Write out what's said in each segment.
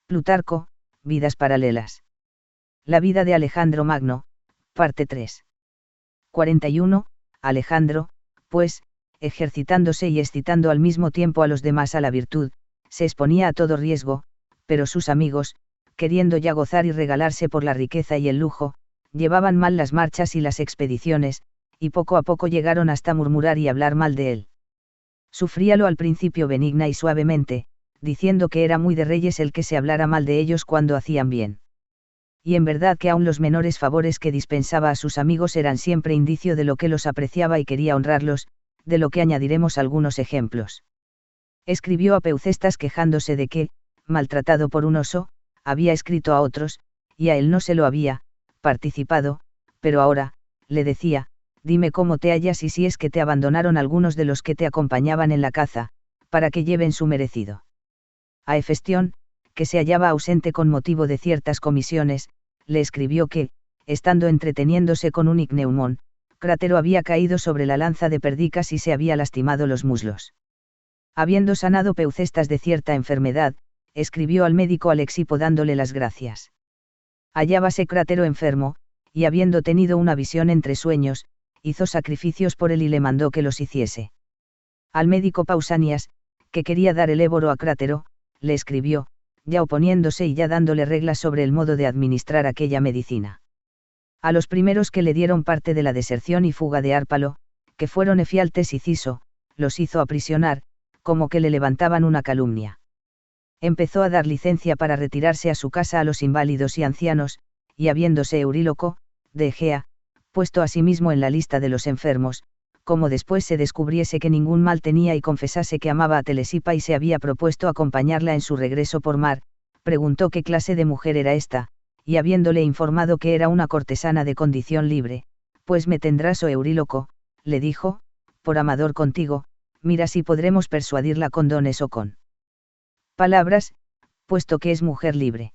Plutarco, Vidas paralelas. La vida de Alejandro Magno, parte 3. 41. Alejandro, pues, ejercitándose y excitando al mismo tiempo a los demás a la virtud, se exponía a todo riesgo, pero sus amigos, queriendo ya gozar y regalarse por la riqueza y el lujo, llevaban mal las marchas y las expediciones, y poco a poco llegaron hasta murmurar y hablar mal de él. Sufríalo al principio benigna y suavemente, diciendo que era muy de reyes el que se hablara mal de ellos cuando hacían bien. Y en verdad que aun los menores favores que dispensaba a sus amigos eran siempre indicio de lo que los apreciaba y quería honrarlos, de lo que añadiremos algunos ejemplos. Escribió a Peucestas quejándose de que, maltratado por un oso, había escrito a otros, y a él no se lo había participado, pero ahora, le decía, dime cómo te hallas y si es que te abandonaron algunos de los que te acompañaban en la caza, para que lleven su merecido. A Hefestión, que se hallaba ausente con motivo de ciertas comisiones, le escribió que, estando entreteniéndose con un icneumón, Crátero había caído sobre la lanza de Perdicas y se había lastimado los muslos. Habiendo sanado Peucestas de cierta enfermedad, escribió al médico Alexipo dándole las gracias. Hallábase Crátero enfermo, y habiendo tenido una visión entre sueños, hizo sacrificios por él y le mandó que los hiciese. Al médico Pausanias, que quería dar el éboro a Crátero, le escribió, ya oponiéndose y ya dándole reglas sobre el modo de administrar aquella medicina. A los primeros que le dieron parte de la deserción y fuga de Árpalo, que fueron Efialtes y Ciso, los hizo aprisionar, como que le levantaban una calumnia. Empezó a dar licencia para retirarse a su casa a los inválidos y ancianos, y habiéndose Euríloco, de Egea, puesto a sí mismo en la lista de los enfermos, como después se descubriese que ningún mal tenía y confesase que amaba a Telesipa y se había propuesto acompañarla en su regreso por mar, preguntó qué clase de mujer era esta, y habiéndole informado que era una cortesana de condición libre, pues me tendrás, oh Euríloco, le dijo, por amador contigo, mira si podremos persuadirla con dones o con palabras, puesto que es mujer libre.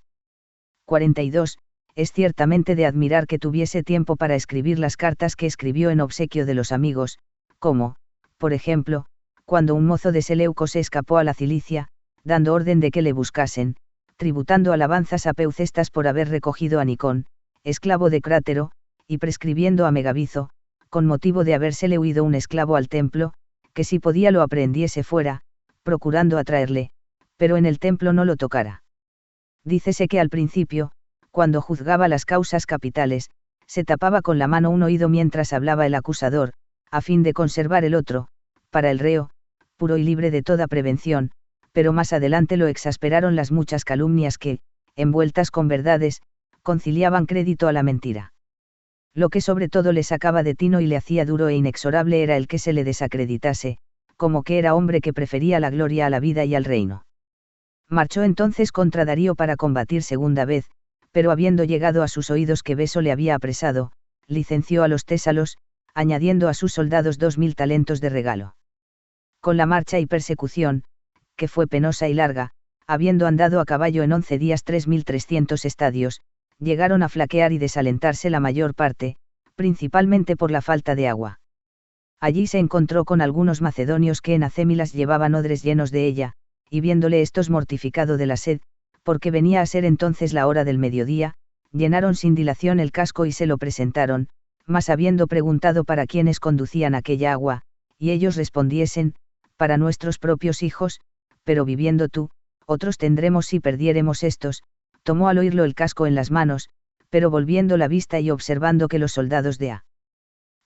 42. Es ciertamente de admirar que tuviese tiempo para escribir las cartas que escribió en obsequio de los amigos, como, por ejemplo, cuando un mozo de Seleuco se escapó a la Cilicia, dando orden de que le buscasen, tributando alabanzas a Peucestas por haber recogido a Nicón, esclavo de Crátero, y prescribiendo a Megabizo, con motivo de habérsele huido un esclavo al templo, que si podía lo aprehendiese fuera, procurando atraerle, pero en el templo no lo tocara. Dícese que al principio, cuando juzgaba las causas capitales, se tapaba con la mano un oído mientras hablaba el acusador, a fin de conservar el otro, para el reo, puro y libre de toda prevención, pero más adelante lo exasperaron las muchas calumnias que, envueltas con verdades, conciliaban crédito a la mentira. Lo que sobre todo le sacaba de tino y le hacía duro e inexorable era el que se le desacreditase, como que era hombre que prefería la gloria a la vida y al reino. Marchó entonces contra Darío para combatir segunda vez, pero habiendo llegado a sus oídos que Beso le había apresado, licenció a los tésalos, añadiendo a sus soldados 2000 talentos de regalo. Con la marcha y persecución, que fue penosa y larga, habiendo andado a caballo en 11 días 3300 estadios, llegaron a flaquear y desalentarse la mayor parte, principalmente por la falta de agua. Allí se encontró con algunos macedonios que en acémilas llevaban odres llenos de ella, y viéndole estos mortificado de la sed, porque venía a ser entonces la hora del mediodía, llenaron sin dilación el casco y se lo presentaron, mas habiendo preguntado para quiénes conducían aquella agua, y ellos respondiesen, para nuestros propios hijos, pero viviendo tú, otros tendremos si perdiéremos estos, tomó al oírlo el casco en las manos, pero volviendo la vista y observando que los soldados de a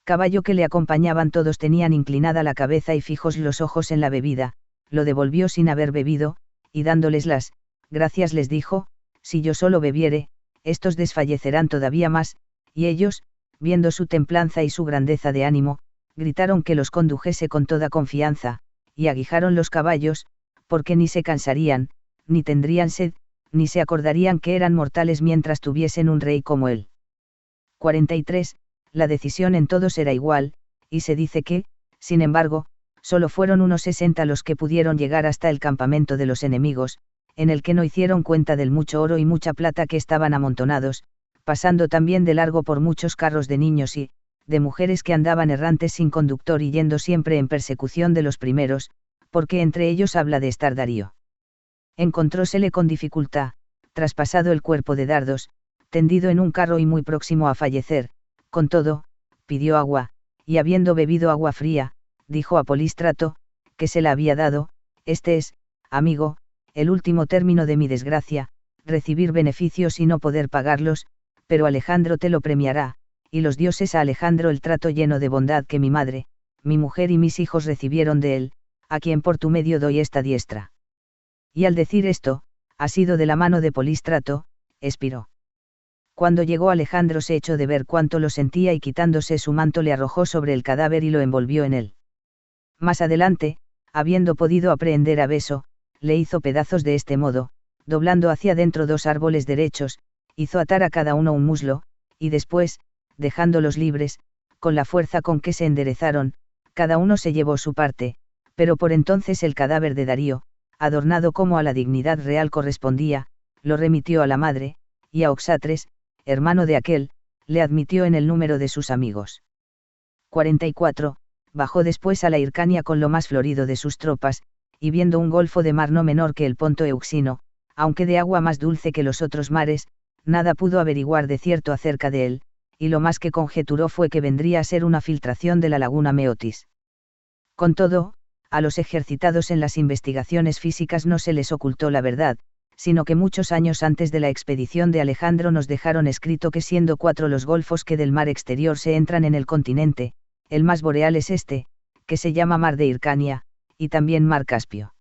caballo que le acompañaban todos tenían inclinada la cabeza y fijos los ojos en la bebida, lo devolvió sin haber bebido, y dándoles las gracias les dijo, si yo solo bebiere, estos desfallecerán todavía más, y ellos, viendo su templanza y su grandeza de ánimo, gritaron que los condujese con toda confianza, y aguijaron los caballos, porque ni se cansarían, ni tendrían sed, ni se acordarían que eran mortales mientras tuviesen un rey como él. 43. La decisión en todos era igual, y se dice que, sin embargo, solo fueron unos 60 los que pudieron llegar hasta el campamento de los enemigos, en el que no hicieron cuenta del mucho oro y mucha plata que estaban amontonados, pasando también de largo por muchos carros de niños y, de mujeres que andaban errantes sin conductor y yendo siempre en persecución de los primeros, porque entre ellos habla de estar Darío. Encontrósele con dificultad, traspasado el cuerpo de dardos, tendido en un carro y muy próximo a fallecer. Con todo, pidió agua, y habiendo bebido agua fría, dijo a Polístrato, que se la había dado: este es, amigo, el último término de mi desgracia, recibir beneficios y no poder pagarlos, pero Alejandro te lo premiará, y los dioses a Alejandro el trato lleno de bondad que mi madre, mi mujer y mis hijos recibieron de él, a quien por tu medio doy esta diestra. Y al decir esto, asido de la mano de Polístrato, expiró. Cuando llegó Alejandro se echó de ver cuánto lo sentía y quitándose su manto le arrojó sobre el cadáver y lo envolvió en él. Más adelante, habiendo podido aprehender a Beso, le hizo pedazos de este modo, doblando hacia dentro 2 árboles derechos, hizo atar a cada uno un muslo, y después, dejándolos libres, con la fuerza con que se enderezaron, cada uno se llevó su parte, pero por entonces el cadáver de Darío, adornado como a la dignidad real correspondía, lo remitió a la madre, y a Oxatres, hermano de aquel, le admitió en el número de sus amigos. 44. Bajó después a la Hircania con lo más florido de sus tropas, y viendo un golfo de mar no menor que el Ponto Euxino, aunque de agua más dulce que los otros mares, nada pudo averiguar de cierto acerca de él, y lo más que conjeturó fue que vendría a ser una filtración de la laguna Meotis. Con todo, a los ejercitados en las investigaciones físicas no se les ocultó la verdad, sino que muchos años antes de la expedición de Alejandro nos dejaron escrito que siendo 4 los golfos que del mar exterior se entran en el continente, el más boreal es este, que se llama Mar de Hircania, y también Mar Caspio.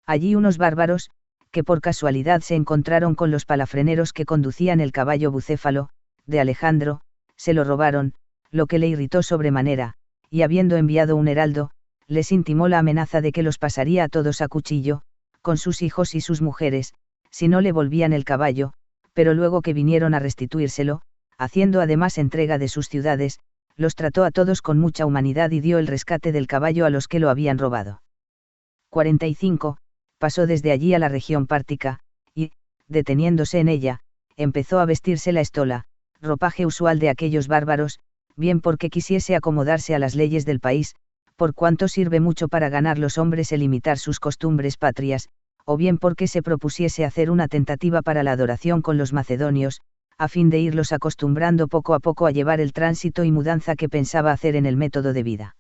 Allí unos bárbaros, que por casualidad se encontraron con los palafreneros que conducían el caballo bucéfalo, de Alejandro, se lo robaron, lo que le irritó sobremanera, y habiendo enviado un heraldo, les intimó la amenaza de que los pasaría a todos a cuchillo, con sus hijos y sus mujeres, si no le volvían el caballo, pero luego que vinieron a restituírselo, haciendo además entrega de sus ciudades, los trató a todos con mucha humanidad y dio el rescate del caballo a los que lo habían robado. 45. Pasó desde allí a la región pártica, y, deteniéndose en ella, empezó a vestirse la estola, ropaje usual de aquellos bárbaros, bien porque quisiese acomodarse a las leyes del país, por cuanto sirve mucho para ganar los hombres el imitar sus costumbres patrias, o bien porque se propusiese hacer una tentativa para la adoración con los macedonios, a fin de irlos acostumbrando poco a poco a llevar el tránsito y mudanza que pensaba hacer en el método de vida.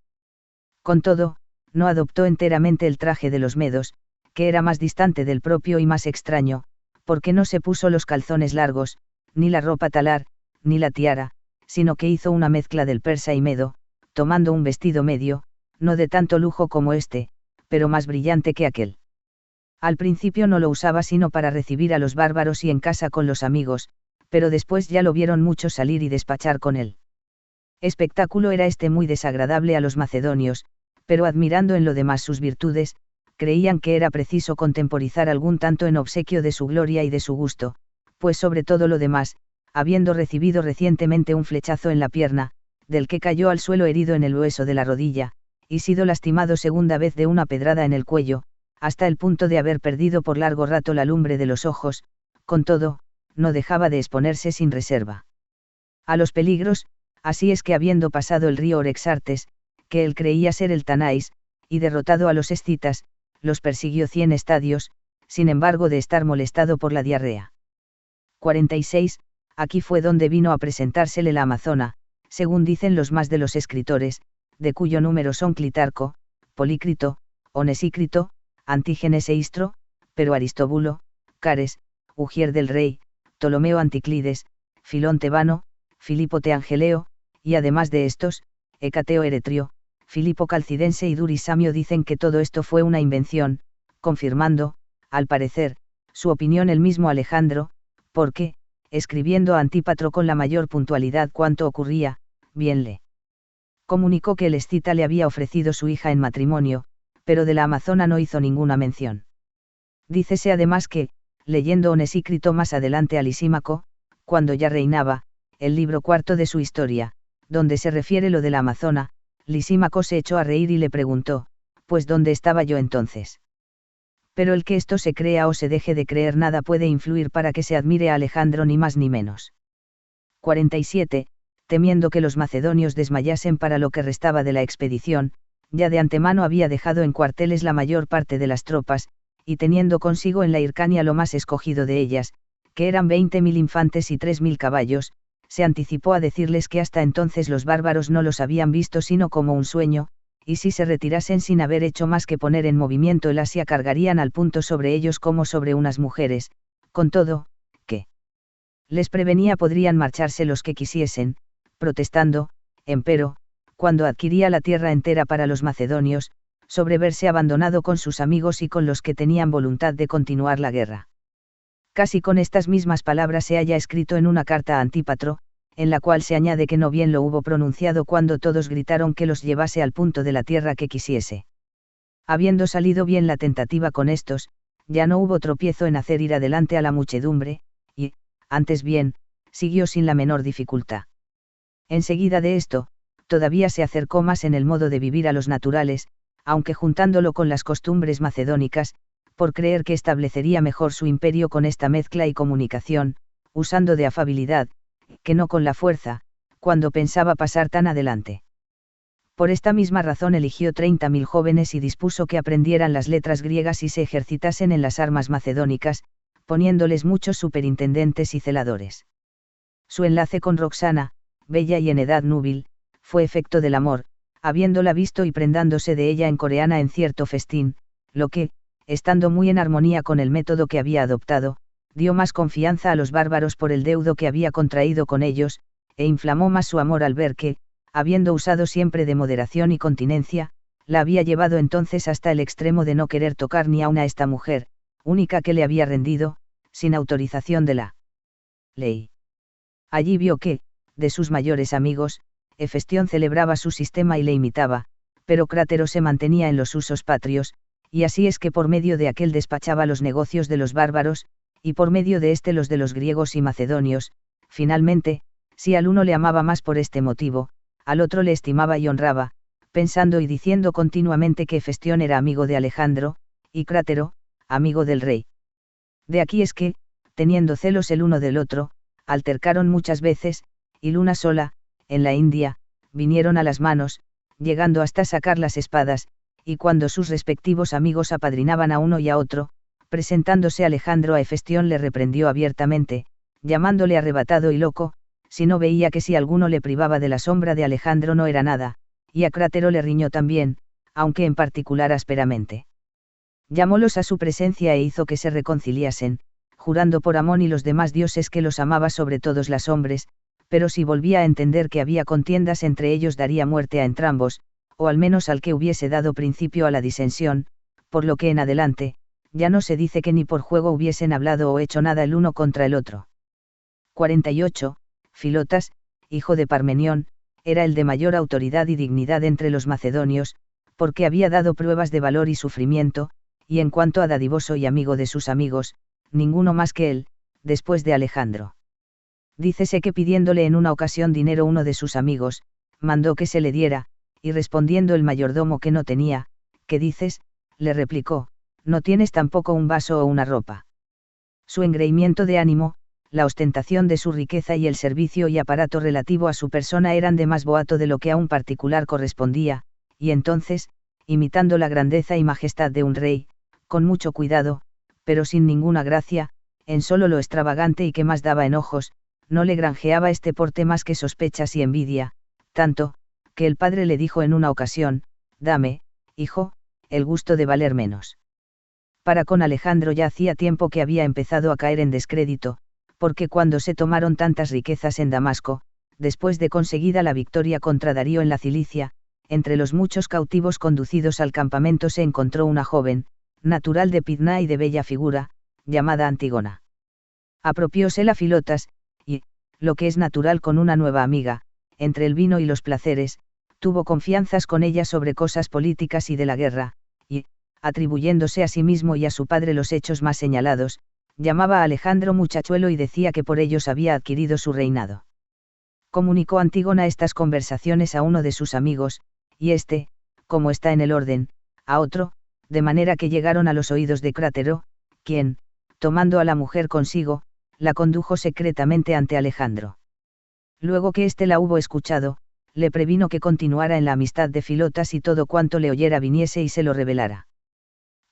Con todo, no adoptó enteramente el traje de los medos, que era más distante del propio y más extraño, porque no se puso los calzones largos, ni la ropa talar, ni la tiara, sino que hizo una mezcla del persa y medo, tomando un vestido medio, no de tanto lujo como este, pero más brillante que aquel. Al principio no lo usaba sino para recibir a los bárbaros y en casa con los amigos, pero después ya lo vieron muchos salir y despachar con él. Espectáculo era este muy desagradable a los macedonios, pero admirando en lo demás sus virtudes, creían que era preciso contemporizar algún tanto en obsequio de su gloria y de su gusto, pues sobre todo lo demás, habiendo recibido recientemente un flechazo en la pierna, del que cayó al suelo herido en el hueso de la rodilla, y sido lastimado segunda vez de una pedrada en el cuello, hasta el punto de haber perdido por largo rato la lumbre de los ojos, con todo, no dejaba de exponerse sin reserva a los peligros. Así es que habiendo pasado el río Orexartes, que él creía ser el Tanais, y derrotado a los escitas, los persiguió 100 estadios, sin embargo de estar molestado por la diarrea. 46. Aquí fue donde vino a presentársele la Amazona, según dicen los más de los escritores, de cuyo número son Clitarco, Polícrito, Onesícrito, Antígenes e Istro, pero Aristóbulo, Cares, Ujier del Rey, Ptolomeo Anticlides, Filón Tebano, Filipo Teangeleo, y además de estos, Hecateo Eretrio, Filipo Calcidense y Durisamio dicen que todo esto fue una invención, confirmando, al parecer, su opinión el mismo Alejandro, porque, escribiendo a Antípatro con la mayor puntualidad cuanto ocurría, bien le comunicó que el escita le había ofrecido su hija en matrimonio, pero de la Amazona no hizo ninguna mención. Dícese además que, leyendo Onesícrito más adelante a Lisímaco, cuando ya reinaba, el libro 4 de su historia, donde se refiere lo de la Amazona, Lisímaco se echó a reír y le preguntó, pues ¿dónde estaba yo entonces? Pero el que esto se crea o se deje de creer nada puede influir para que se admire a Alejandro ni más ni menos. 47. Temiendo que los macedonios desmayasen para lo que restaba de la expedición, ya de antemano había dejado en cuarteles la mayor parte de las tropas, y teniendo consigo en la Hircania lo más escogido de ellas, que eran 20.000 infantes y 3.000 caballos, se anticipó a decirles que hasta entonces los bárbaros no los habían visto sino como un sueño, y si se retirasen sin haber hecho más que poner en movimiento el Asia cargarían al punto sobre ellos como sobre unas mujeres, con todo, que les prevenía podrían marcharse los que quisiesen, protestando, empero, cuando adquiría la tierra entera para los macedonios, sobre verse abandonado con sus amigos y con los que tenían voluntad de continuar la guerra. Casi con estas mismas palabras se halla escrito en una carta a Antípatro, en la cual se añade que no bien lo hubo pronunciado cuando todos gritaron que los llevase al punto de la tierra que quisiese. Habiendo salido bien la tentativa con estos, ya no hubo tropiezo en hacer ir adelante a la muchedumbre, y, antes bien, siguió sin la menor dificultad. Enseguida de esto, todavía se acercó más en el modo de vivir a los naturales, aunque juntándolo con las costumbres macedónicas, por creer que establecería mejor su imperio con esta mezcla y comunicación, usando de afabilidad, que no con la fuerza, cuando pensaba pasar tan adelante. Por esta misma razón eligió 30.000 jóvenes y dispuso que aprendieran las letras griegas y se ejercitasen en las armas macedónicas, poniéndoles muchos superintendentes y celadores. Su enlace con Roxana, bella y en edad núbil, fue efecto del amor, habiéndola visto y prendándose de ella en coreana en cierto festín, lo que, estando muy en armonía con el método que había adoptado, dio más confianza a los bárbaros por el deudo que había contraído con ellos, e inflamó más su amor al ver que, habiendo usado siempre de moderación y continencia, la había llevado entonces hasta el extremo de no querer tocar ni aun a esta mujer, única que le había rendido, sin autorización de la ley. Allí vio que, de sus mayores amigos, Hefestión celebraba su sistema y le imitaba, pero Crátero se mantenía en los usos patrios, y así es que por medio de aquel despachaba los negocios de los bárbaros, y por medio de este los de los griegos y macedonios. Finalmente, si al uno le amaba más por este motivo, al otro le estimaba y honraba, pensando y diciendo continuamente que Hefestión era amigo de Alejandro, y Crátero, amigo del rey. De aquí es que, teniendo celos el uno del otro, altercaron muchas veces, y luna sola, en la India, vinieron a las manos, llegando hasta sacar las espadas, y cuando sus respectivos amigos apadrinaban a uno y a otro, presentándose Alejandro a Hefestión le reprendió abiertamente, llamándole arrebatado y loco, si no veía que si alguno le privaba de la sombra de Alejandro no era nada, y a Crátero le riñó también, aunque en particular ásperamente. Llamólos a su presencia e hizo que se reconciliasen, jurando por Amón y los demás dioses que los amaba sobre todos los hombres, pero si volvía a entender que había contiendas entre ellos daría muerte a entrambos, o al menos al que hubiese dado principio a la disensión, por lo que en adelante, ya no se dice que ni por juego hubiesen hablado o hecho nada el uno contra el otro. 48. Filotas, hijo de Parmenión, era el de mayor autoridad y dignidad entre los macedonios, porque había dado pruebas de valor y sufrimiento, y en cuanto a dadivoso y amigo de sus amigos, ninguno más que él, después de Alejandro. Dícese que pidiéndole en una ocasión dinero uno de sus amigos, mandó que se le diera, y respondiendo el mayordomo que no tenía, ¿qué dices?, le replicó, no tienes tampoco un vaso o una ropa. Su engreimiento de ánimo, la ostentación de su riqueza y el servicio y aparato relativo a su persona eran de más boato de lo que a un particular correspondía, y entonces, imitando la grandeza y majestad de un rey, con mucho cuidado, pero sin ninguna gracia, en solo lo extravagante y que más daba enojos, no le granjeaba este porte más que sospechas y envidia, tanto, que el padre le dijo en una ocasión, dame, hijo, el gusto de valer menos. Para con Alejandro ya hacía tiempo que había empezado a caer en descrédito, porque cuando se tomaron tantas riquezas en Damasco, después de conseguida la victoria contra Darío en la Cilicia, entre los muchos cautivos conducidos al campamento se encontró una joven, natural de Pidna y de bella figura, llamada Antígona. Apropiósela Filotas, y, lo que es natural con una nueva amiga, entre el vino y los placeres, tuvo confianzas con ella sobre cosas políticas y de la guerra, y, atribuyéndose a sí mismo y a su padre los hechos más señalados, llamaba a Alejandro muchachuelo y decía que por ellos había adquirido su reinado. Comunicó Antígona estas conversaciones a uno de sus amigos, y éste, como está en el orden, a otro, de manera que llegaron a los oídos de Crátero, quien, tomando a la mujer consigo, la condujo secretamente ante Alejandro. Luego que éste la hubo escuchado, le previno que continuara en la amistad de Filotas y todo cuanto le oyera viniese y se lo revelara.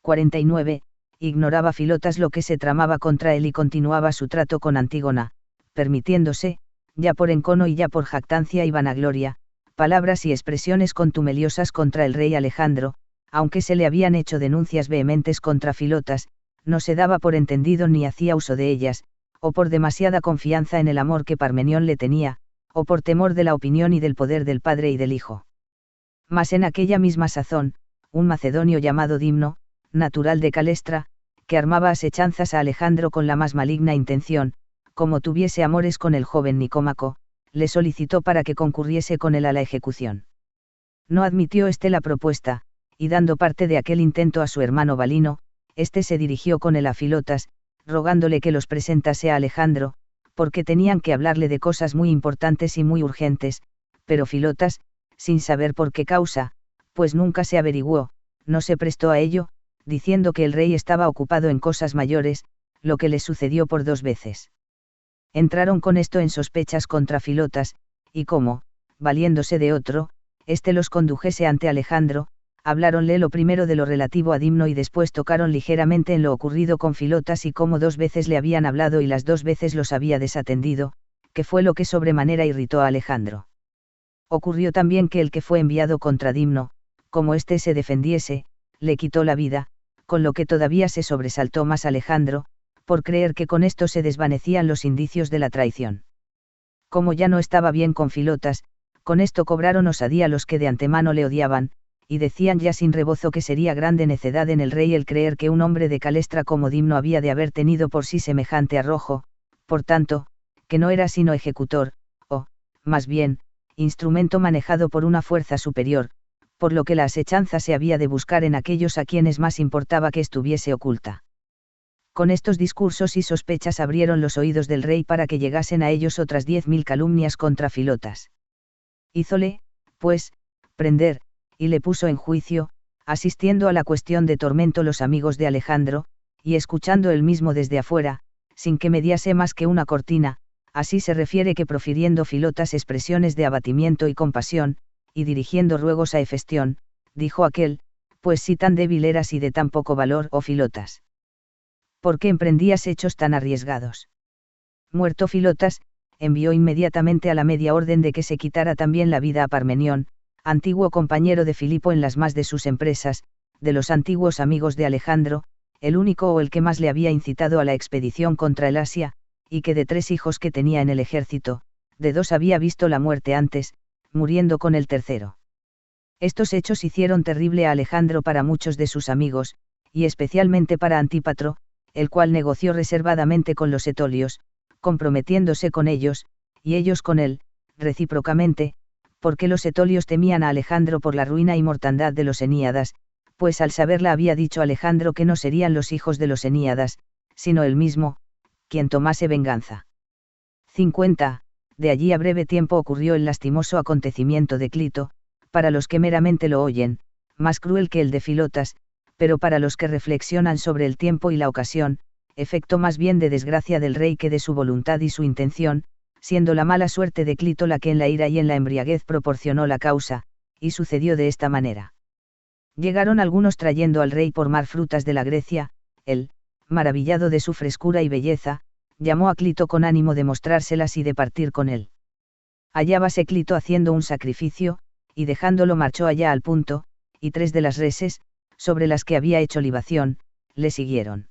49. ignoraba Filotas lo que se tramaba contra él y continuaba su trato con Antígona, permitiéndose, ya por encono y ya por jactancia y vanagloria, palabras y expresiones contumeliosas contra el rey Alejandro, aunque se le habían hecho denuncias vehementes contra Filotas, no se daba por entendido ni hacía uso de ellas, o por demasiada confianza en el amor que Parmenión le tenía, o por temor de la opinión y del poder del padre y del hijo. Mas en aquella misma sazón, un macedonio llamado Dimno, natural de Calestra, que armaba asechanzas a Alejandro con la más maligna intención, como tuviese amores con el joven Nicómaco, le solicitó para que concurriese con él a la ejecución. No admitió éste la propuesta, y dando parte de aquel intento a su hermano Balino, éste se dirigió con él a Filotas, rogándole que los presentase a Alejandro, porque tenían que hablarle de cosas muy importantes y muy urgentes, pero Filotas, sin saber por qué causa, pues nunca se averiguó, no se prestó a ello, diciendo que el rey estaba ocupado en cosas mayores, lo que le sucedió por 2 veces. Entraron con esto en sospechas contra Filotas, y como, valiéndose de otro, éste los condujese ante Alejandro, habláronle lo primero de lo relativo a Dimno y después tocaron ligeramente en lo ocurrido con Filotas y cómo 2 veces le habían hablado y las 2 veces los había desatendido, que fue lo que sobremanera irritó a Alejandro. Ocurrió también que el que fue enviado contra Dimno, como éste se defendiese, le quitó la vida, con lo que todavía se sobresaltó más Alejandro, por creer que con esto se desvanecían los indicios de la traición. Como ya no estaba bien con Filotas, con esto cobraron osadía los que de antemano le odiaban, y decían ya sin rebozo que sería grande necedad en el rey el creer que un hombre de Calestra como Dimno había de haber tenido por sí semejante arrojo, por tanto, que no era sino ejecutor, o, más bien, instrumento manejado por una fuerza superior, por lo que la asechanza se había de buscar en aquellos a quienes más importaba que estuviese oculta. Con estos discursos y sospechas abrieron los oídos del rey para que llegasen a ellos otras 10.000 calumnias contra Filotas. Hízole, pues, prender, y le puso en juicio, asistiendo a la cuestión de tormento los amigos de Alejandro, y escuchando él mismo desde afuera, sin que mediase más que una cortina, así se refiere que profiriendo Filotas expresiones de abatimiento y compasión, y dirigiendo ruegos a Hefestión, dijo aquel, pues si tan débil eras y de tan poco valor, oh Filotas, ¿por qué emprendías hechos tan arriesgados? Muerto Filotas, envió inmediatamente a la media orden de que se quitara también la vida a Parmenión, antiguo compañero de Filipo en las más de sus empresas, de los antiguos amigos de Alejandro, el único o el que más le había incitado a la expedición contra el Asia, y que de 3 hijos que tenía en el ejército, de 2 había visto la muerte antes, muriendo con el tercero. Estos hechos hicieron terrible a Alejandro para muchos de sus amigos, y especialmente para Antípatro, el cual negoció reservadamente con los etolios, comprometiéndose con ellos, y ellos con él, recíprocamente, porque los etolios temían a Alejandro por la ruina y mortandad de los eníadas, pues al saberla había dicho Alejandro que no serían los hijos de los eníadas, sino él mismo, quien tomase venganza. 50. De allí a breve tiempo ocurrió el lastimoso acontecimiento de Clito, para los que meramente lo oyen, más cruel que el de Filotas, pero para los que reflexionan sobre el tiempo y la ocasión, efecto más bien de desgracia del rey que de su voluntad y su intención, siendo la mala suerte de Clito la que en la ira y en la embriaguez proporcionó la causa, y sucedió de esta manera. Llegaron algunos trayendo al rey por mar frutas de la Grecia, él, maravillado de su frescura y belleza, llamó a Clito con ánimo de mostrárselas y de partir con él. Hallábase Clito haciendo un sacrificio, y dejándolo marchó allá al punto, y 3 de las reses, sobre las que había hecho libación, le siguieron.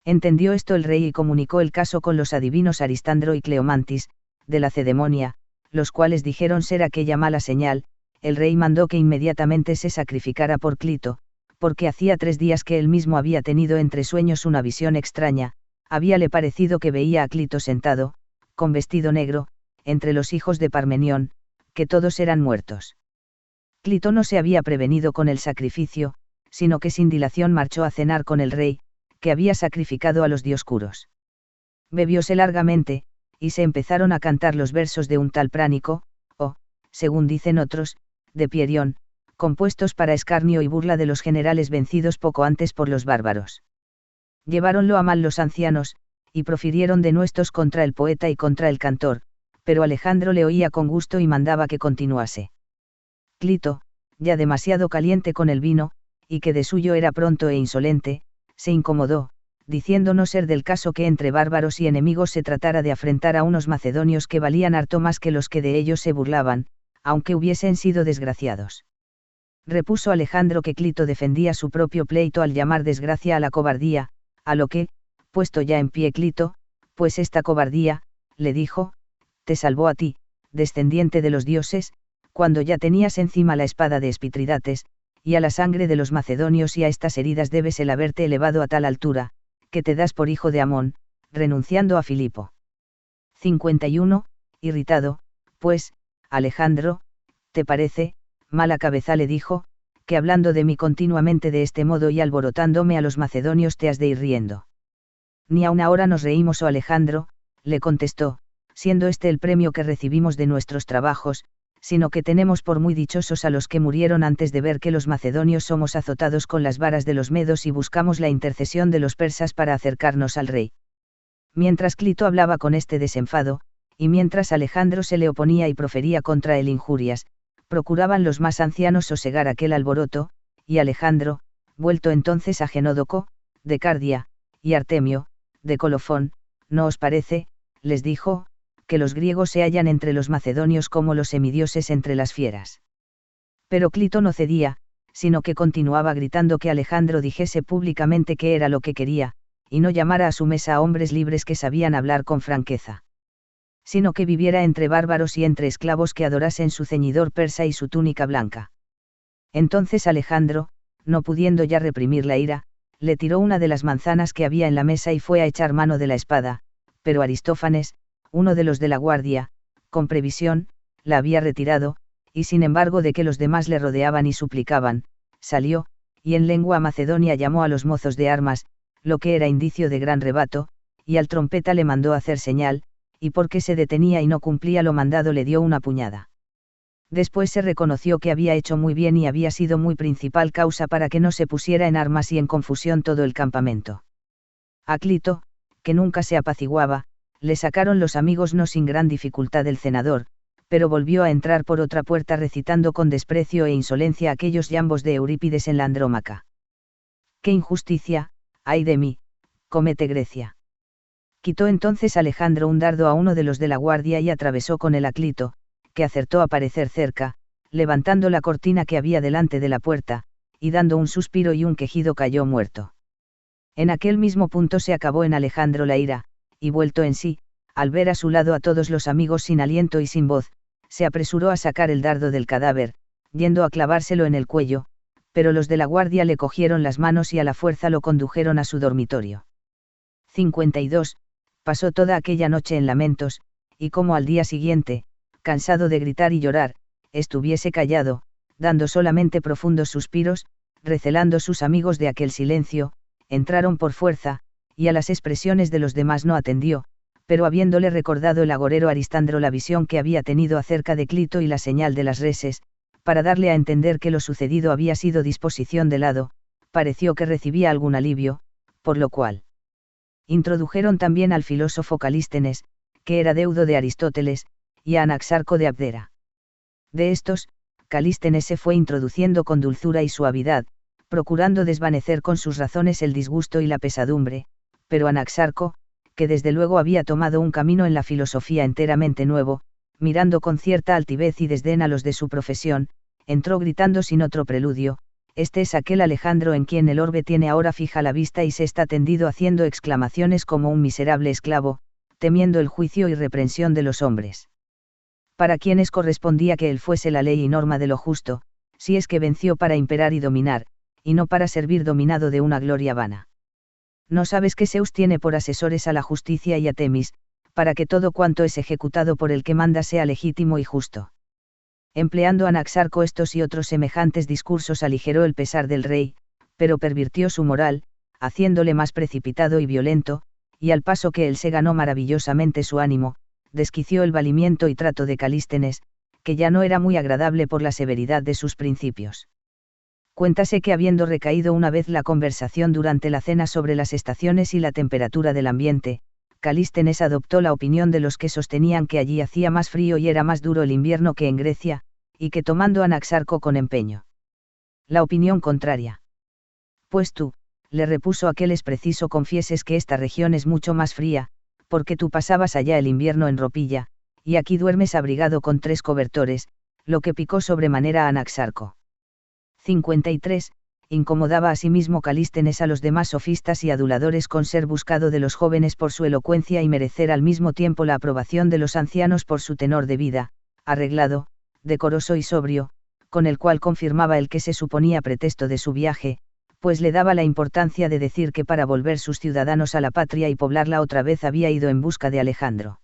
Entendió esto el rey y comunicó el caso con los adivinos Aristandro y Cleomantis, de Lacedemonia, los cuales dijeron ser aquella mala señal. El rey mandó que inmediatamente se sacrificara por Clito, porque hacía 3 días que él mismo había tenido entre sueños una visión extraña, habíale parecido que veía a Clito sentado, con vestido negro, entre los hijos de Parmenión, que todos eran muertos. Clito no se había prevenido con el sacrificio, sino que sin dilación marchó a cenar con el rey, que había sacrificado a los dioscuros. Bebióse largamente, y se empezaron a cantar los versos de un tal Pránico, o, según dicen otros, de Pierión, compuestos para escarnio y burla de los generales vencidos poco antes por los bárbaros. Lleváronlo a mal los ancianos, y profirieron denuestos contra el poeta y contra el cantor, pero Alejandro le oía con gusto y mandaba que continuase. Clito, ya demasiado caliente con el vino, y que de suyo era pronto e insolente, se incomodó, diciendo no ser del caso que entre bárbaros y enemigos se tratara de afrentar a unos macedonios que valían harto más que los que de ellos se burlaban, aunque hubiesen sido desgraciados. Repuso Alejandro que Clito defendía su propio pleito al llamar desgracia a la cobardía, a lo que, puesto ya en pie Clito, pues esta cobardía, le dijo, te salvó a ti, descendiente de los dioses, cuando ya tenías encima la espada de Espitridates, y a la sangre de los macedonios y a estas heridas debes el haberte elevado a tal altura, que te das por hijo de Amón, renunciando a Filipo. 51, irritado, pues, Alejandro, ¿te parece, mala cabeza le dijo, que hablando de mí continuamente de este modo y alborotándome a los macedonios te has de ir riendo? Ni aun ahora nos reímos, oh Alejandro, le contestó, siendo este el premio que recibimos de nuestros trabajos, sino que tenemos por muy dichosos a los que murieron antes de ver que los macedonios somos azotados con las varas de los medos y buscamos la intercesión de los persas para acercarnos al rey. Mientras Clito hablaba con este desenfado, y mientras Alejandro se le oponía y profería contra él injurias, procuraban los más ancianos sosegar aquel alboroto, y Alejandro, vuelto entonces a Genódoco, de Cardia, y Artemio, de Colofón, ¿no os parece, les dijo, que los griegos se hallan entre los macedonios como los semidioses entre las fieras? Pero Clito no cedía, sino que continuaba gritando que Alejandro dijese públicamente qué era lo que quería, y no llamara a su mesa a hombres libres que sabían hablar con franqueza, sino que viviera entre bárbaros y entre esclavos que adorasen su ceñidor persa y su túnica blanca. Entonces Alejandro, no pudiendo ya reprimir la ira, le tiró una de las manzanas que había en la mesa y fue a echar mano de la espada, pero Aristófanes, uno de los de la guardia, con previsión, la había retirado, y sin embargo de que los demás le rodeaban y suplicaban, salió, y en lengua macedonia llamó a los mozos de armas, lo que era indicio de gran rebato, y al trompeta le mandó hacer señal, y porque se detenía y no cumplía lo mandado le dio una puñada. Después se reconoció que había hecho muy bien y había sido muy principal causa para que no se pusiera en armas y en confusión todo el campamento. A Clito, que nunca se apaciguaba, le sacaron los amigos no sin gran dificultad del cenador, pero volvió a entrar por otra puerta recitando con desprecio e insolencia aquellos yambos de Eurípides en la Andrómaca. ¡Qué injusticia, ay de mí, comete Grecia! Quitó entonces Alejandro un dardo a uno de los de la guardia y atravesó con él a Clito, que acertó a parecer cerca, levantando la cortina que había delante de la puerta, y dando un suspiro y un quejido cayó muerto. En aquel mismo punto se acabó en Alejandro la ira, y vuelto en sí, al ver a su lado a todos los amigos sin aliento y sin voz, se apresuró a sacar el dardo del cadáver, yendo a clavárselo en el cuello, pero los de la guardia le cogieron las manos y a la fuerza lo condujeron a su dormitorio. 52. Pasó toda aquella noche en lamentos, y como al día siguiente, cansado de gritar y llorar, estuviese callado, dando solamente profundos suspiros, recelando sus amigos de aquel silencio, entraron por fuerza, y a las expresiones de los demás no atendió, pero habiéndole recordado el agorero Aristandro la visión que había tenido acerca de Clito y la señal de las reses, para darle a entender que lo sucedido había sido disposición del hado, pareció que recibía algún alivio, por lo cual introdujeron también al filósofo Calístenes, que era deudo de Aristóteles, y a Anaxarco de Abdera. De estos, Calístenes se fue introduciendo con dulzura y suavidad, procurando desvanecer con sus razones el disgusto y la pesadumbre, pero Anaxarco, que desde luego había tomado un camino en la filosofía enteramente nuevo, mirando con cierta altivez y desdén a los de su profesión, entró gritando sin otro preludio, este es aquel Alejandro en quien el orbe tiene ahora fija la vista y se está tendido haciendo exclamaciones como un miserable esclavo, temiendo el juicio y reprensión de los hombres. Para quienes correspondía que él fuese la ley y norma de lo justo, si es que venció para imperar y dominar, y no para servir dominado de una gloria vana. ¿No sabes que Zeus tiene por asesores a la justicia y a Temis, para que todo cuanto es ejecutado por el que manda sea legítimo y justo? Empleando Anaxarco estos y otros semejantes discursos aligeró el pesar del rey, pero pervirtió su moral, haciéndole más precipitado y violento, y al paso que él se ganó maravillosamente su ánimo, desquició el valimiento y trato de Calístenes, que ya no era muy agradable por la severidad de sus principios. Cuéntase que habiendo recaído una vez la conversación durante la cena sobre las estaciones y la temperatura del ambiente, Calístenes adoptó la opinión de los que sostenían que allí hacía más frío y era más duro el invierno que en Grecia, y que tomando Anaxarco con empeño la opinión contraria. Pues tú, le repuso aquel, es preciso confieses que esta región es mucho más fría, porque tú pasabas allá el invierno en ropilla, y aquí duermes abrigado con 3 cobertores, lo que picó sobremanera a Anaxarco. 53. Incomodaba asimismo Calístenes a los demás sofistas y aduladores con ser buscado de los jóvenes por su elocuencia y merecer al mismo tiempo la aprobación de los ancianos por su tenor de vida, arreglado, decoroso y sobrio, con el cual confirmaba el que se suponía pretexto de su viaje, pues le daba la importancia de decir que para volver sus ciudadanos a la patria y poblarla otra vez había ido en busca de Alejandro.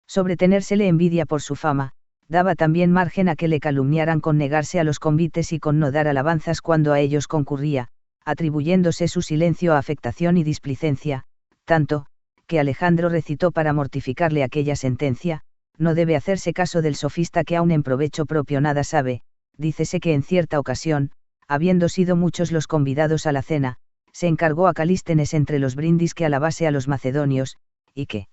Sobre tenérsele envidia por su fama, daba también margen a que le calumniaran con negarse a los convites y con no dar alabanzas cuando a ellos concurría, atribuyéndose su silencio a afectación y displicencia, tanto, que Alejandro recitó para mortificarle aquella sentencia: no debe hacerse caso del sofista que aun en provecho propio nada sabe. Dícese que en cierta ocasión, habiendo sido muchos los convidados a la cena, se encargó a Calístenes entre los brindis que alabase a los macedonios, y que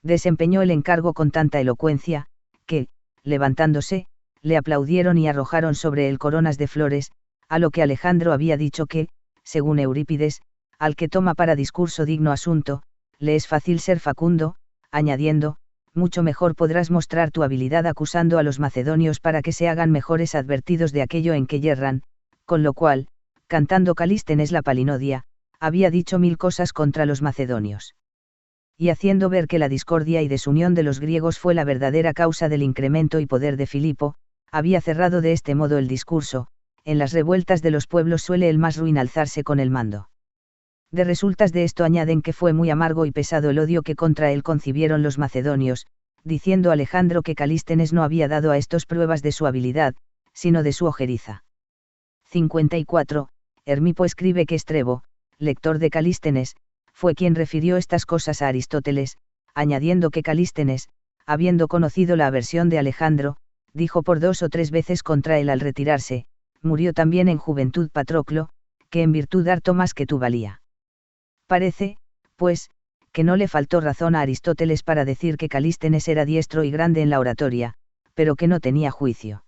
desempeñó el encargo con tanta elocuencia, que, levantándose, le aplaudieron y arrojaron sobre él coronas de flores, a lo que Alejandro había dicho que, según Eurípides, al que toma para discurso digno asunto, le es fácil ser facundo, añadiendo: mucho mejor podrás mostrar tu habilidad acusando a los macedonios para que se hagan mejores advertidos de aquello en que yerran, con lo cual, cantando Calístenes la palinodia, había dicho 1000 cosas contra los macedonios. Y haciendo ver que la discordia y desunión de los griegos fue la verdadera causa del incremento y poder de Filipo, había cerrado de este modo el discurso: en las revueltas de los pueblos suele el más ruin alzarse con el mando. De resultas de esto añaden que fue muy amargo y pesado el odio que contra él concibieron los macedonios, diciendo Alejandro que Calístenes no había dado a estos pruebas de su habilidad, sino de su ojeriza. 54. Hermipo escribe que Estrebo, lector de Calístenes, fue quien refirió estas cosas a Aristóteles, añadiendo que Calístenes, habiendo conocido la aversión de Alejandro, dijo por 2 o 3 veces contra él al retirarse: murió también en juventud Patroclo, que en virtud harto más que tú valía. Parece, pues, que no le faltó razón a Aristóteles para decir que Calístenes era diestro y grande en la oratoria, pero que no tenía juicio.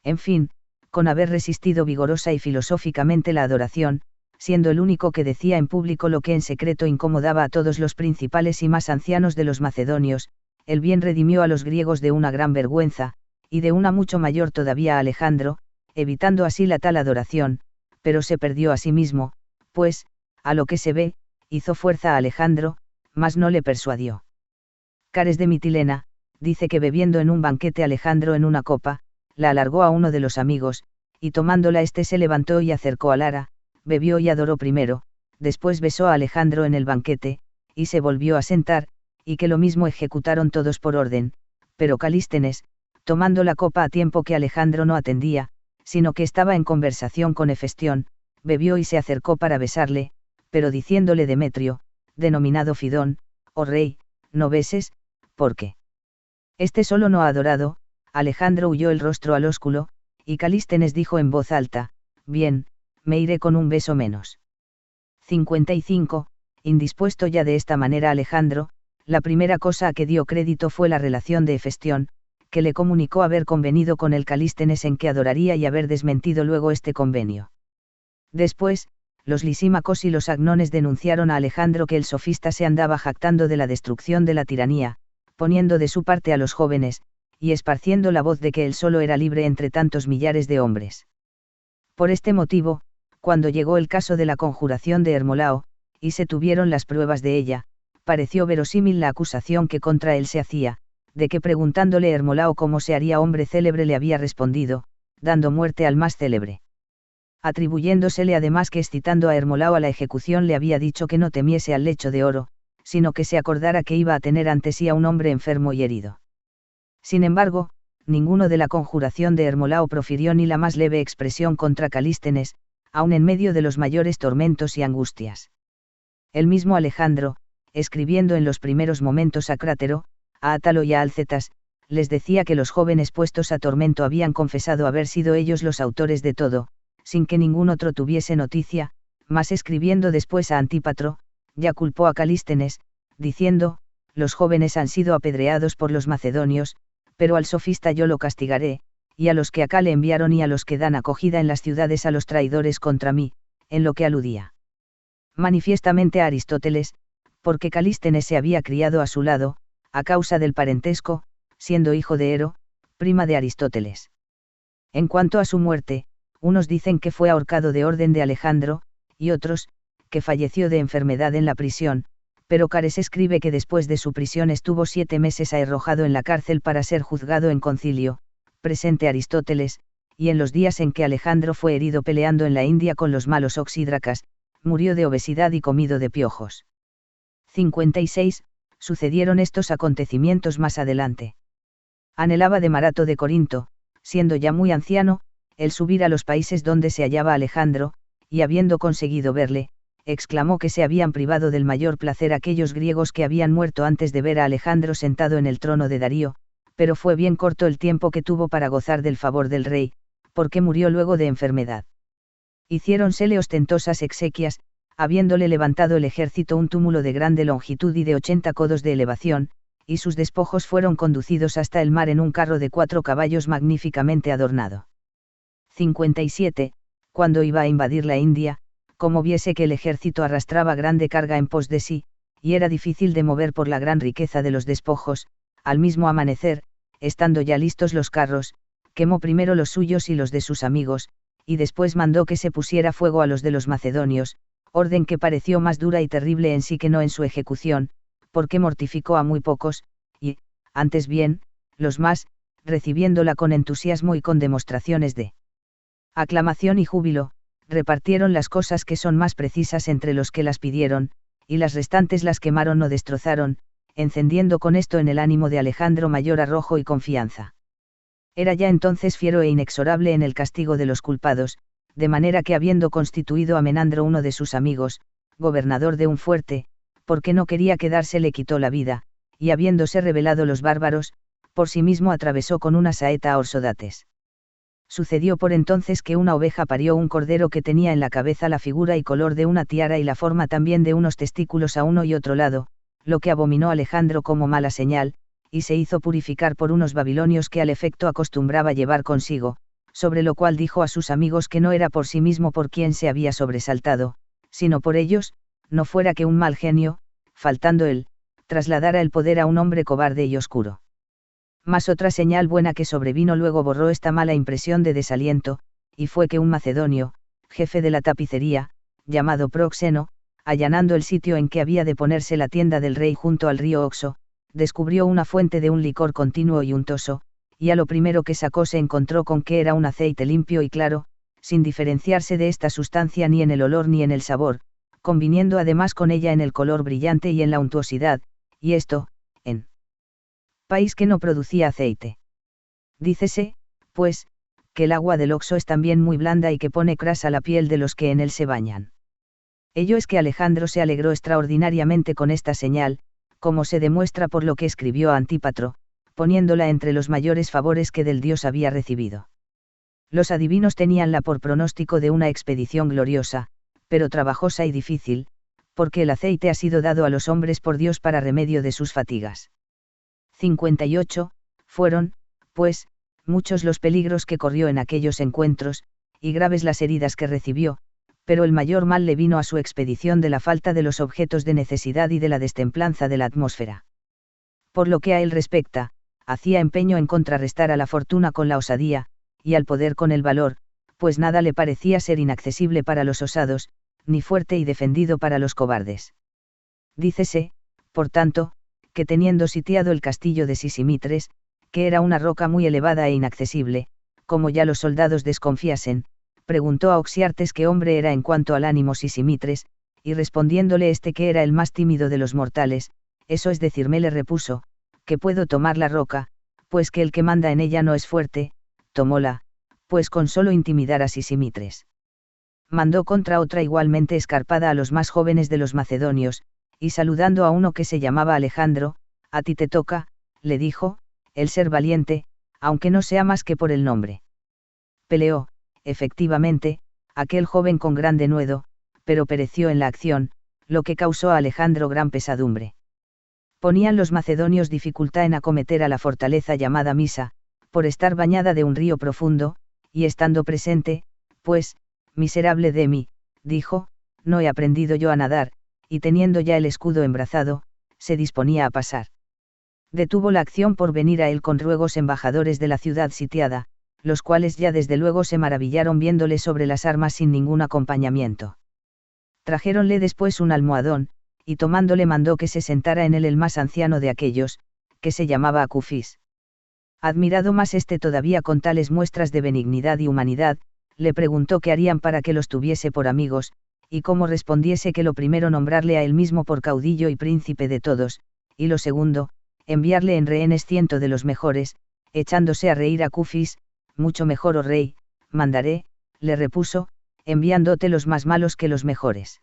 En fin, con haber resistido vigorosa y filosóficamente la adoración, siendo el único que decía en público lo que en secreto incomodaba a todos los principales y más ancianos de los macedonios, el bien redimió a los griegos de una gran vergüenza, y de una mucho mayor todavía a Alejandro, evitando así la tal adoración, pero se perdió a sí mismo, pues, a lo que se ve, hizo fuerza a Alejandro, mas no le persuadió. Cares de Mitilena, dice que bebiendo en un banquete Alejandro en una copa, la alargó a uno de los amigos, y tomándola éste se levantó y acercó a Lara, bebió y adoró primero, después besó a Alejandro en el banquete, y se volvió a sentar, y que lo mismo ejecutaron todos por orden, pero Calístenes, tomando la copa a tiempo que Alejandro no atendía, sino que estaba en conversación con Hefestión, bebió y se acercó para besarle, pero diciéndole Demetrio, denominado Fidón: oh rey, no beses, porque este solo no ha adorado. Alejandro huyó el rostro al ósculo, y Calístenes dijo en voz alta: bien, me iré con un beso menos. 55. Indispuesto ya de esta manera Alejandro, la primera cosa a que dio crédito fue la relación de Hefestión, que le comunicó haber convenido con el Calístenes en que adoraría y haber desmentido luego este convenio. Después, los lisímacos y los agnones denunciaron a Alejandro que el sofista se andaba jactando de la destrucción de la tiranía, poniendo de su parte a los jóvenes, y esparciendo la voz de que él solo era libre entre tantos millares de hombres. Por este motivo, cuando llegó el caso de la conjuración de Hermolao, y se tuvieron las pruebas de ella, pareció verosímil la acusación que contra él se hacía, de que preguntándole Hermolao cómo se haría hombre célebre le había respondido: dando muerte al más célebre. Atribuyéndosele además que excitando a Hermolao a la ejecución le había dicho que no temiese al lecho de oro, sino que se acordara que iba a tener ante sí a un hombre enfermo y herido. Sin embargo, ninguno de la conjuración de Hermolao profirió ni la más leve expresión contra Calístenes, aun en medio de los mayores tormentos y angustias. El mismo Alejandro, escribiendo en los primeros momentos a Crátero, a Átalo y a Alcetas, les decía que los jóvenes puestos a tormento habían confesado haber sido ellos los autores de todo, sin que ningún otro tuviese noticia, mas escribiendo después a Antípatro, ya culpó a Calístenes, diciendo: los jóvenes han sido apedreados por los macedonios, pero al sofista yo lo castigaré, y a los que acá le enviaron y a los que dan acogida en las ciudades a los traidores contra mí, en lo que aludía manifiestamente a Aristóteles, porque Calístenes se había criado a su lado, a causa del parentesco, siendo hijo de Ero, prima de Aristóteles. En cuanto a su muerte, unos dicen que fue ahorcado de orden de Alejandro, y otros, que falleció de enfermedad en la prisión, pero Cares escribe que después de su prisión estuvo 7 meses arrojado en la cárcel para ser juzgado en concilio, presente Aristóteles, y en los días en que Alejandro fue herido peleando en la India con los malos oxídracas, murió de obesidad y comido de piojos. 56. Sucedieron estos acontecimientos más adelante. Anhelaba de Marato de Corinto, siendo ya muy anciano, el subir a los países donde se hallaba Alejandro, y habiendo conseguido verle, exclamó que se habían privado del mayor placer aquellos griegos que habían muerto antes de ver a Alejandro sentado en el trono de Darío, pero fue bien corto el tiempo que tuvo para gozar del favor del rey, porque murió luego de enfermedad. Hiciéronsele ostentosas exequias, habiéndole levantado el ejército un túmulo de grande longitud y de 80 codos de elevación, y sus despojos fueron conducidos hasta el mar en un carro de 4 caballos magníficamente adornado. 57. Cuando iba a invadir la India, como viese que el ejército arrastraba grande carga en pos de sí, y era difícil de mover por la gran riqueza de los despojos, al mismo amanecer, estando ya listos los carros, quemó primero los suyos y los de sus amigos, y después mandó que se pusiera fuego a los de los macedonios, orden que pareció más dura y terrible en sí que no en su ejecución, porque mortificó a muy pocos, y, antes bien, los más, recibiéndola con entusiasmo y con demostraciones de aclamación y júbilo, repartieron las cosas que son más precisas entre los que las pidieron, y las restantes las quemaron o destrozaron, encendiendo con esto en el ánimo de Alejandro mayor arrojo y confianza. Era ya entonces fiero e inexorable en el castigo de los culpados, de manera que habiendo constituido a Menandro uno de sus amigos, gobernador de un fuerte, porque no quería quedarse le quitó la vida, y habiéndose rebelado los bárbaros, por sí mismo atravesó con una saeta a Orsodates. Sucedió por entonces que una oveja parió un cordero que tenía en la cabeza la figura y color de una tiara y la forma también de unos testículos a uno y otro lado, lo que abominó Alejandro como mala señal, y se hizo purificar por unos babilonios que al efecto acostumbraba llevar consigo, sobre lo cual dijo a sus amigos que no era por sí mismo por quien se había sobresaltado, sino por ellos, no fuera que un mal genio, faltando él, trasladara el poder a un hombre cobarde y oscuro. Mas otra señal buena que sobrevino luego borró esta mala impresión de desaliento, y fue que un macedonio, jefe de la tapicería, llamado Proxeno, allanando el sitio en que había de ponerse la tienda del rey junto al río Oxo, descubrió una fuente de un licor continuo y untoso, y a lo primero que sacó se encontró con que era un aceite limpio y claro, sin diferenciarse de esta sustancia ni en el olor ni en el sabor, conviniendo además con ella en el color brillante y en la untuosidad, y esto, en país que no producía aceite. Dícese, pues, que el agua del Oxo es también muy blanda y que pone crasa la piel de los que en él se bañan. Ello es que Alejandro se alegró extraordinariamente con esta señal, como se demuestra por lo que escribió a Antípatro, poniéndola entre los mayores favores que del dios había recibido. Los adivinos teníanla por pronóstico de una expedición gloriosa, pero trabajosa y difícil, porque el aceite ha sido dado a los hombres por Dios para remedio de sus fatigas. 58. Fueron, pues, muchos los peligros que corrió en aquellos encuentros, y graves las heridas que recibió, pero el mayor mal le vino a su expedición de la falta de los objetos de necesidad y de la destemplanza de la atmósfera. Por lo que a él respecta, hacía empeño en contrarrestar a la fortuna con la osadía, y al poder con el valor, pues nada le parecía ser inaccesible para los osados, ni fuerte y defendido para los cobardes. Dícese, por tanto, que teniendo sitiado el castillo de Sisimitres, que era una roca muy elevada e inaccesible, como ya los soldados desconfiasen, preguntó a Oxiartes qué hombre era en cuanto al ánimo Sisimitres, y respondiéndole este que era el más tímido de los mortales, eso es decirme le repuso, que puedo tomar la roca, pues que el que manda en ella no es fuerte, tomóla, pues con solo intimidar a Sisimitres. Mandó contra otra igualmente escarpada a los más jóvenes de los macedonios, y saludando a uno que se llamaba Alejandro, a ti te toca, le dijo, el ser valiente, aunque no sea más que por el nombre. Peleó, efectivamente, aquel joven con gran denuedo, pero pereció en la acción, lo que causó a Alejandro gran pesadumbre. Ponían los macedonios dificultad en acometer a la fortaleza llamada Misa, por estar bañada de un río profundo, y estando presente, pues, miserable de mí, dijo, no he aprendido yo a nadar, y teniendo ya el escudo embrazado, se disponía a pasar. Detuvo la acción por venir a él con ruegos embajadores de la ciudad sitiada, los cuales ya desde luego se maravillaron viéndole sobre las armas sin ningún acompañamiento. Trajéronle después un almohadón, y tomándole mandó que se sentara en él el más anciano de aquellos, que se llamaba Acufis. Admirado más todavía con tales muestras de benignidad y humanidad, le preguntó qué harían para que los tuviese por amigos, y cómo respondiese que lo primero nombrarle a él mismo por caudillo y príncipe de todos, y lo segundo, enviarle en rehenes 100 de los mejores, echándose a reír Acufis, mucho mejor, oh rey, mandaré, le repuso, enviándote los más malos que los mejores.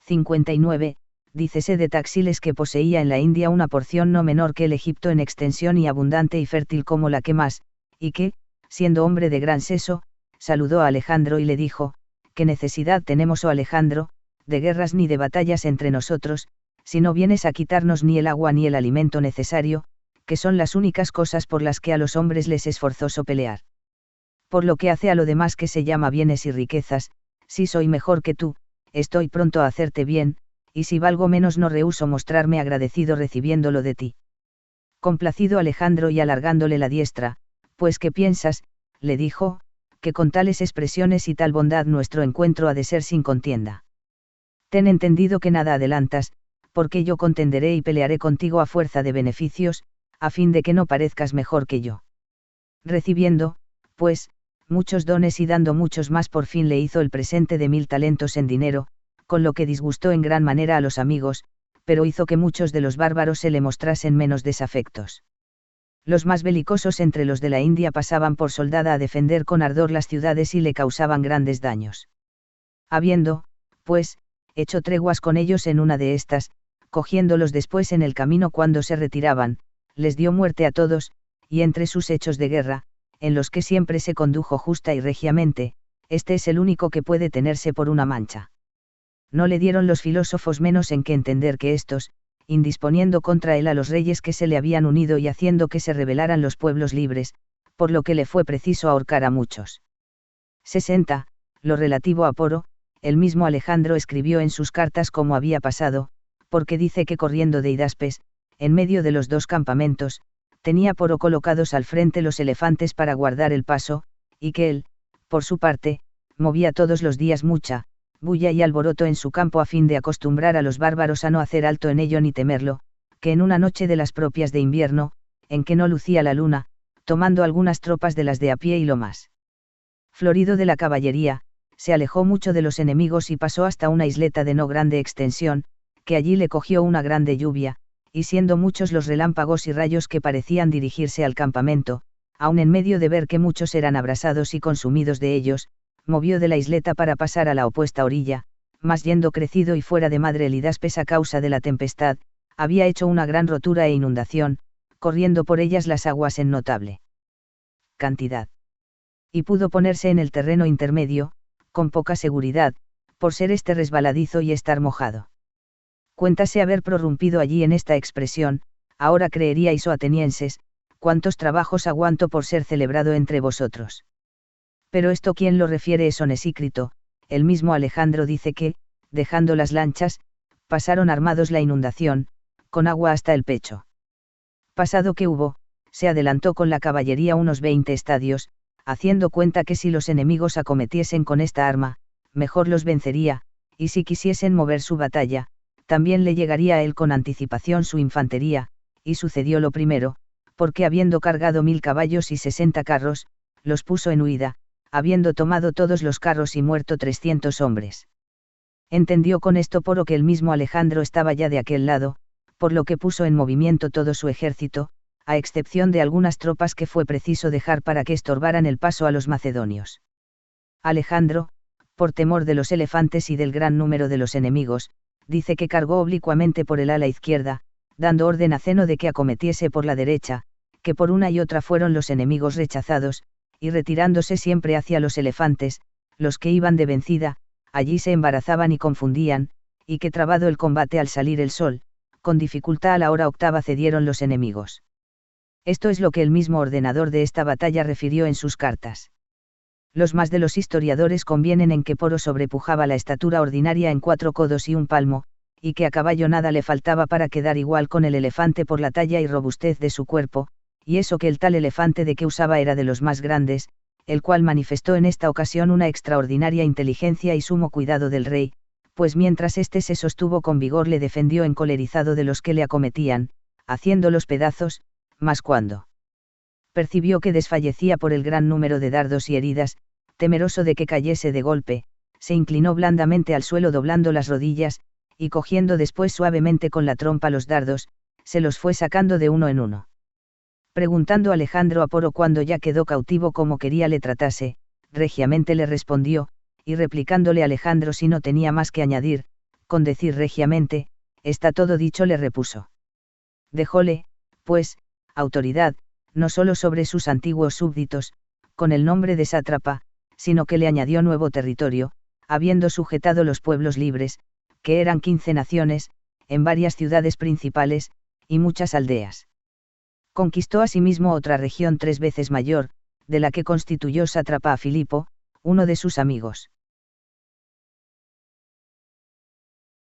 59. Dícese de Taxiles que poseía en la India una porción no menor que el Egipto en extensión y abundante y fértil como la que más, y que, siendo hombre de gran seso, saludó a Alejandro y le dijo, ¿qué necesidad tenemos, oh Alejandro, de guerras ni de batallas entre nosotros, si no vienes a quitarnos ni el agua ni el alimento necesario, que son las únicas cosas por las que a los hombres les es forzoso pelear? Por lo que hace a lo demás que se llama bienes y riquezas, si soy mejor que tú, estoy pronto a hacerte bien, y si valgo menos no rehúso mostrarme agradecido recibiéndolo de ti. Complacido Alejandro y alargándole la diestra, pues ¿qué piensas?, le dijo, que con tales expresiones y tal bondad nuestro encuentro ha de ser sin contienda. Ten entendido que nada adelantas, porque yo contenderé y pelearé contigo a fuerza de beneficios, a fin de que no parezcas mejor que yo. Recibiendo, pues, muchos dones y dando muchos más, por fin le hizo el presente de 1000 talentos en dinero, con lo que disgustó en gran manera a los amigos, pero hizo que muchos de los bárbaros se le mostrasen menos desafectos. Los más belicosos entre los de la India pasaban por soldada a defender con ardor las ciudades y le causaban grandes daños. Habiendo, pues, hecho treguas con ellos en una de estas, cogiéndolos después en el camino cuando se retiraban, les dio muerte a todos, y entre sus hechos de guerra, en los que siempre se condujo justa y regiamente, este es el único que puede tenerse por una mancha. No le dieron los filósofos menos en que entender que éstos, indisponiendo contra él a los reyes que se le habían unido y haciendo que se rebelaran los pueblos libres, por lo que le fue preciso ahorcar a muchos. 60. Lo relativo a Poro, el mismo Alejandro escribió en sus cartas cómo había pasado, porque dice que corriendo de Hidaspes, en medio de los dos campamentos, tenía Poro colocados al frente los elefantes para guardar el paso, y que él, por su parte, movía todos los días mucha bulla y alboroto en su campo a fin de acostumbrar a los bárbaros a no hacer alto en ello ni temerlo, que en una noche de las propias de invierno, en que no lucía la luna, tomando algunas tropas de las de a pie y lo más florido de la caballería, se alejó mucho de los enemigos y pasó hasta una isleta de no grande extensión, que allí le cogió una grande lluvia, y siendo muchos los relámpagos y rayos que parecían dirigirse al campamento, aun en medio de ver que muchos eran abrasados y consumidos de ellos, movió de la isleta para pasar a la opuesta orilla, mas yendo crecido y fuera de madre el Hidaspes a causa de la tempestad, había hecho una gran rotura e inundación, corriendo por ellas las aguas en notable cantidad. Y pudo ponerse en el terreno intermedio, con poca seguridad, por ser resbaladizo y estar mojado. Cuéntase haber prorrumpido allí en esta expresión, ahora creeríais, oh atenienses, cuántos trabajos aguanto por ser celebrado entre vosotros. Pero esto quien lo refiere es Onesícrito, el mismo Alejandro dice que, dejando las lanchas, pasaron armados la inundación, con agua hasta el pecho. Pasado que hubo, se adelantó con la caballería unos 20 estadios, haciendo cuenta que si los enemigos acometiesen con esta arma, mejor los vencería, y si quisiesen mover su batalla, también le llegaría a él con anticipación su infantería, y sucedió lo primero, porque habiendo cargado 1000 caballos y 60 carros, los puso en huida, habiendo tomado todos los carros y muerto 300 hombres. Entendió con esto Poro que el mismo Alejandro estaba ya de aquel lado, por lo que puso en movimiento todo su ejército, a excepción de algunas tropas que fue preciso dejar para que estorbaran el paso a los macedonios. Alejandro, por temor de los elefantes y del gran número de los enemigos, dice que cargó oblicuamente por el ala izquierda, dando orden a Zeno de que acometiese por la derecha, que por una y otra fueron los enemigos rechazados, y retirándose siempre hacia los elefantes, los que iban de vencida, allí se embarazaban y confundían, y que trabado el combate al salir el sol, con dificultad a la hora octava cedieron los enemigos. Esto es lo que el mismo ordenador de esta batalla refirió en sus cartas. Los más de los historiadores convienen en que Poro sobrepujaba la estatura ordinaria en 4 codos y un palmo, y que a caballo nada le faltaba para quedar igual con el elefante por la talla y robustez de su cuerpo, y eso que el tal elefante de que usaba era de los más grandes, el cual manifestó en esta ocasión una extraordinaria inteligencia y sumo cuidado del rey, pues mientras éste se sostuvo con vigor le defendió encolerizado de los que le acometían, haciéndolos pedazos, mas cuando percibió que desfallecía por el gran número de dardos y heridas, temeroso de que cayese de golpe, se inclinó blandamente al suelo doblando las rodillas, y cogiendo después suavemente con la trompa los dardos, se los fue sacando de uno en uno. Preguntando Alejandro a Poro cuando ya quedó cautivo cómo quería le tratase, regiamente le respondió, y replicándole Alejandro si no tenía más que añadir, con decir regiamente, está todo dicho le repuso. Dejóle, pues, autoridad, no solo sobre sus antiguos súbditos, con el nombre de sátrapa, sino que le añadió nuevo territorio, habiendo sujetado los pueblos libres, que eran 15 naciones, en varias ciudades principales, y muchas aldeas. Conquistó asimismo otra región 3 veces mayor, de la que constituyó sátrapa a Filipo, uno de sus amigos.